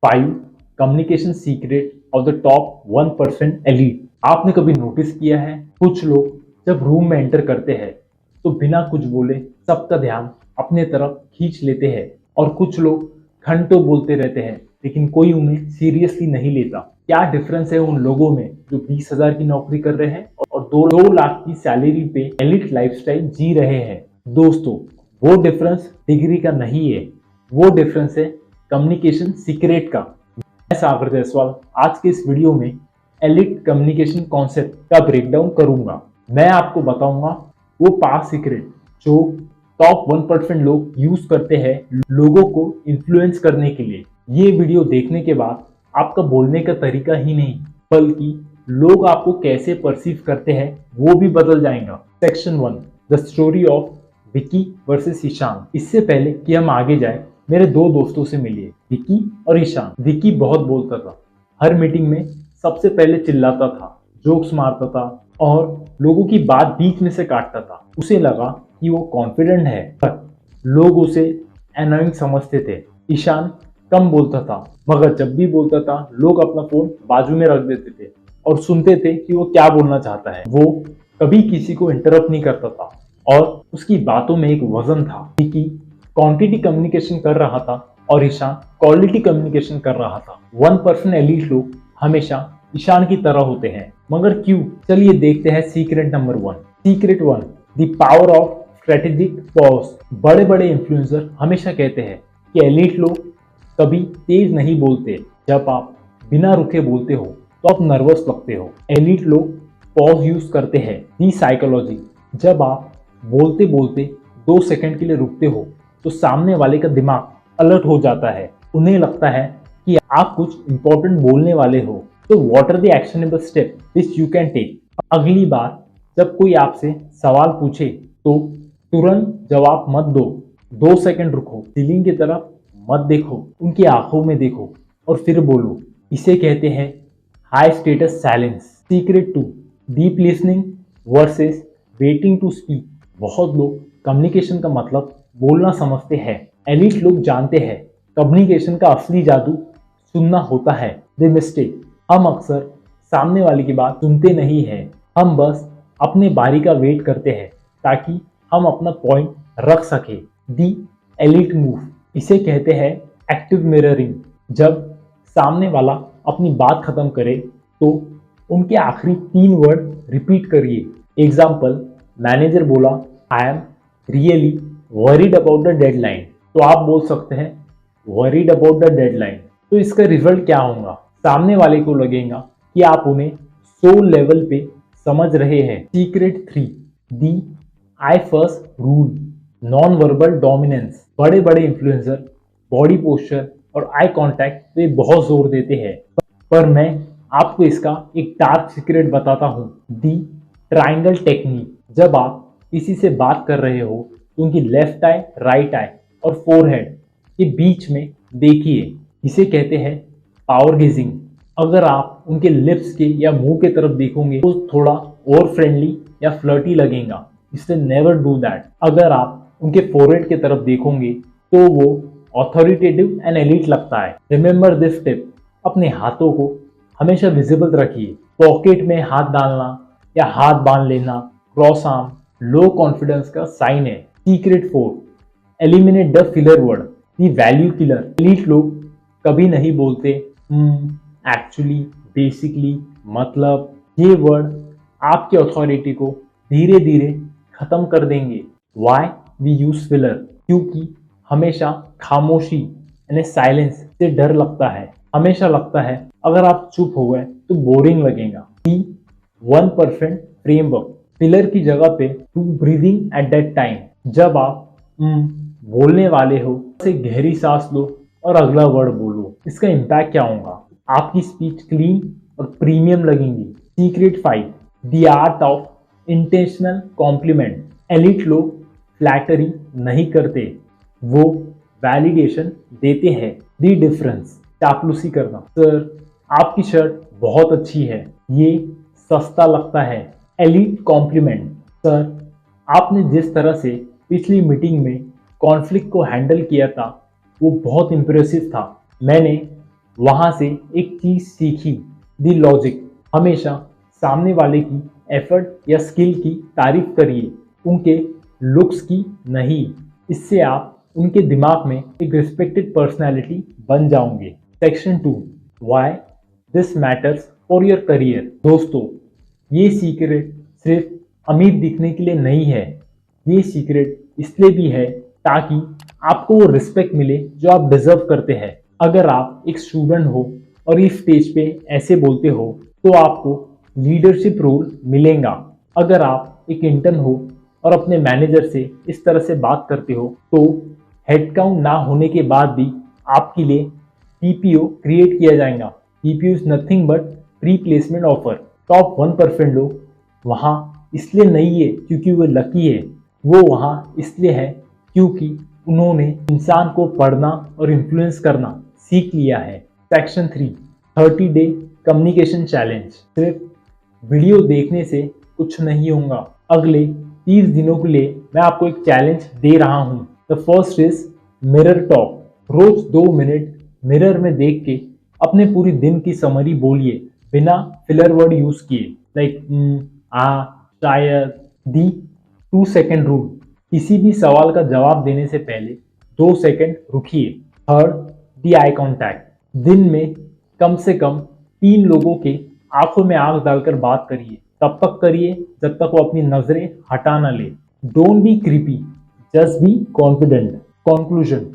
5 communication secret of the top 1% elite. आपने कभी notice किया है, कुछ लोग जब रूम में एंटर करते हैं तो बिना कुछ बोले सबका ध्यान अपने तरफ खींच लेते हैं, और कुछ लोग घंटों बोलते रहते हैं लेकिन कोई उन्हें सीरियसली नहीं लेता। क्या डिफरेंस है उन लोगों में जो 20,000 की नौकरी कर रहे हैं और 2 लाख की सैलरी पे एलिट लाइफस्टाइल जी रहे हैं? दोस्तों, वो डिफरेंस डिग्री का नहीं है, वो डिफरेंस है कम्युनिकेशन सीक्रेट का। मैं सागर जायसवाल आज के इस वीडियो में एलिट कम्युनिकेशन कॉन्सेप्ट का ब्रेकडाउन करूंगा। मैं आपको बताऊंगा वो 5 सीक्रेट जो टॉप 1% लोग यूज करते हैं लोगों को इन्फ्लुएंस करने के लिए। ये वीडियो देखने के बाद आपका बोलने का तरीका ही नहीं बल्कि लोग आपको कैसे परसीव करते हैं वो भी बदल जाएगा। Section 1, the story of Vicky versus Ishaan. इससे पहले कि हम आगे जाए, मेरे 2 दोस्तों से मिलिए, विकी और ईशान। विकी बहुत बोलता था, हर मीटिंग में सबसे पहले चिल्लाता था, जोक्स मारता था और लोगों की बात बीच में से काटता था। उसे लगा कि वो कॉन्फिडेंट है, पर लोग उसे एनोइंग समझते थे। ईशान कम बोलता था, मगर जब भी बोलता था लोग अपना फोन बाजू में रख देते थे और सुनते थे कि वो क्या बोलना चाहता है। वो कभी किसी को इंटरप्ट नहीं करता था और उसकी बातों में एक वजन था। विकी क्वांटिटी कम्युनिकेशन कर रहा था और ईशान क्वालिटी कम्युनिकेशन कर रहा था। 1% एलीट लोग हमेशा ईशान की तरह होते हैं, मगर क्यों? चलिए देखते हैं secret number 1। Secret 1, the power of strategic pause. बड़े बड़े इन्फ्लुएंसर हमेशा कहते हैं कि एलीट लोग कभी तेज नहीं बोलते। जब आप बिना रुके बोलते हो तो आप नर्वस लगते हो। एलीट लोग पॉज यूज करते हैं, दी साइकोलॉजी। जब आप बोलते बोलते 2 सेकंड के लिए रुकते हो तो सामने वाले का दिमाग अलर्ट हो जाता है। उन्हें लगता है कि आप कुछ इंपॉर्टेंट बोलने वाले हो। तो what are the actionable step which you can take? अगली बार जब कोई आपसे सवाल पूछे तो तुरंत जवाब मत दो। 2 सेकंड रुको, सीलिंग की तरफ मत देखो, उनकी आंखों में देखो और फिर बोलो। इसे कहते हैं high status silence. Secret 2, deep listening versus waiting to speak. बहुत लोग कम्युनिकेशन का मतलब बोलना समझते हैं। एलीट लोग जानते हैं कम्युनिकेशन का असली जादू सुनना होता है। द मिस्टेक, हम अक्सर सामने वाले की बात सुनते नहीं हैं, हम बस अपने बारी का वेट करते हैं ताकि हम अपना पॉइंट रख सके। दी एलीट मूव, इसे कहते हैं एक्टिव मिररिंग। जब सामने वाला अपनी बात खत्म करे तो उनके आखिरी 3 वर्ड रिपीट करिए। एग्जाम्पल, मैनेजर बोला I am really worried about the deadline, तो आप बोल सकते हैं वरीड अबाउट द डेडलाइन। तो इसका रिजल्ट क्या होगा? सामने वाले को लगेगा कि आप उन्हें सोल लेवल पे समझ रहे हैं। Secret 3, the I first rule, non verbal dominance. बड़े बड़े इन्फ्लुएंसर बॉडी पोस्चर और आई कांटेक्ट पे बहुत जोर देते हैं, पर मैं आपको इसका एक डार्क सीक्रेट बताता हूँ, दी ट्रायंगल टेक्निक। जब आप किसी से बात कर रहे हो तो उनकी लेफ्ट आई, राइट आई और फोरहेड के बीच में देखिए। इसे कहते हैं पावर गेजिंग। अगर आप उनके लिप्स के या मुंह के तरफ देखोगे तो थोड़ा और फ्रेंडली या फ्लर्टी लगेगा, इसलिए नेवर डू दैट। अगर आप उनके फोरहेड के तरफ देखोगे तो वो ऑथोरिटेटिव एंड एलीट लगता है। रिमेंबर दिस टिप, अपने हाथों को हमेशा विजिबल रखिए। पॉकेट में हाथ डालना या हाथ बांध लेना, क्रॉस आर्म, लो कॉन्फिडेंस का साइन है। Secret 4, eliminate the filler word, the value killer. Elite लोग कभी नहीं बोलते एक्चुअली, बेसिकली, मतलब। ये वर्ड आपकी अथॉरिटी को धीरे धीरे खत्म कर देंगे। Why we use filler? क्योंकि हमेशा खामोशी यानी साइलेंस से डर लगता है। हमेशा लगता है अगर आप चुप हो गए तो बोरिंग लगेगा। 1% फ्रेमवर्क, फिलर की जगह पे to breathing at that time. जब आप बोलने वाले हो से गहरी सांस लो और अगला वर्ड बोलो। इसका इम्पैक्ट क्या होगा? आपकी स्पीच क्लीन और प्रीमियम लगेंगी। Secret 5, the art of intentional compliment. Elite लोग फ्लैटरी नहीं करते, वो वैलिडेशन देते हैं। द डिफरेंस, चापलूसी करना। सर आपकी शर्ट बहुत अच्छी है, ये सस्ता लगता है। एलीट कॉम्प्लीमेंट, सर आपने जिस तरह से पिछली मीटिंग में कॉन्फ्लिक्ट को हैंडल किया था वो बहुत इंप्रेसिव था। मैंने वहां से एक चीज सीखी, दी लॉजिक। हमेशा सामने वाले की एफर्ट या स्किल की तारीफ करिए, उनके लुक्स की नहीं। इससे आप उनके दिमाग में एक रिस्पेक्टेड पर्सनैलिटी बन जाओगे। Section 2, why this matters for your career. दोस्तों, ये सीक्रेट सिर्फ अमीर दिखने के लिए नहीं है, ये सीक्रेट इसलिए भी है ताकि आपको वो रिस्पेक्ट मिले जो आप डिजर्व करते हैं। अगर आप एक स्टूडेंट हो और इस स्टेज पे ऐसे बोलते हो तो आपको लीडरशिप रोल मिलेगा। अगर आप एक इंटर्न हो और अपने मैनेजर से इस तरह से बात करते हो तो हेडकाउंट ना होने के बाद भी आपके लिए पीपीओ क्रिएट किया जाएगा। PPO is nothing but pre placement offer. Top 1% लोग वहाँ इसलिए नहीं है क्योंकि वो लकी है, वो वहाँ इसलिए है क्योंकि उन्होंने इंसान को पढ़ना और इन्फ्लुएंस करना सीख लिया है। Section 3, 30 day communication challenge. सिर्फ वीडियो देखने से कुछ नहीं होगा। अगले 30 दिनों के लिए मैं आपको एक चैलेंज दे रहा हूँ। The first is mirror talk. रोज 2 मिनट मिरर में देख के अपने पूरी दिन की समरी बोलिए बिना फिलर वर्ड यूज किए, लाइक आ, शायद, दी 2 सेकेंड रूल। किसी भी सवाल का जवाब देने से पहले 2 सेकेंड रुकिए। थर्ड, दी आई कॉन्टैक्ट। दिन में कम से कम 3 लोगों के आंखों में आंख डालकर बात करिए। तब तक करिए जब तक वो अपनी नजरें हटा ना ले। Don't be creepy, just be confident. Conclusion,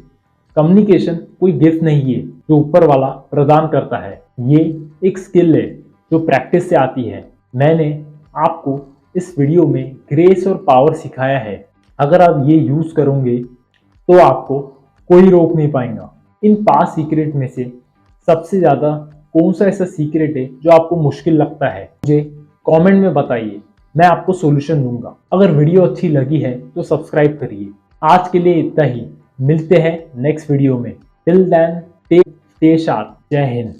communication कोई गिफ्ट नहीं है जो ऊपर वाला प्रदान करता है, ये एक स्किल है जो प्रैक्टिस से आती है। मैंने आपको इस वीडियो में ग्रेस और पावर सिखाया है। अगर आप ये यूज करोगे तो आपको कोई रोक नहीं पाएगा। इन 5 सीक्रेट में से सबसे ज्यादा कौन सा ऐसा सीक्रेट है जो आपको मुश्किल लगता है, मुझे कमेंट में बताइए, मैं आपको सॉल्यूशन दूंगा। अगर वीडियो अच्छी लगी है तो सब्सक्राइब करिए। आज के लिए इतना ही, मिलते हैं नेक्स्ट वीडियो में। Till then take stay sharp. जय हिंद।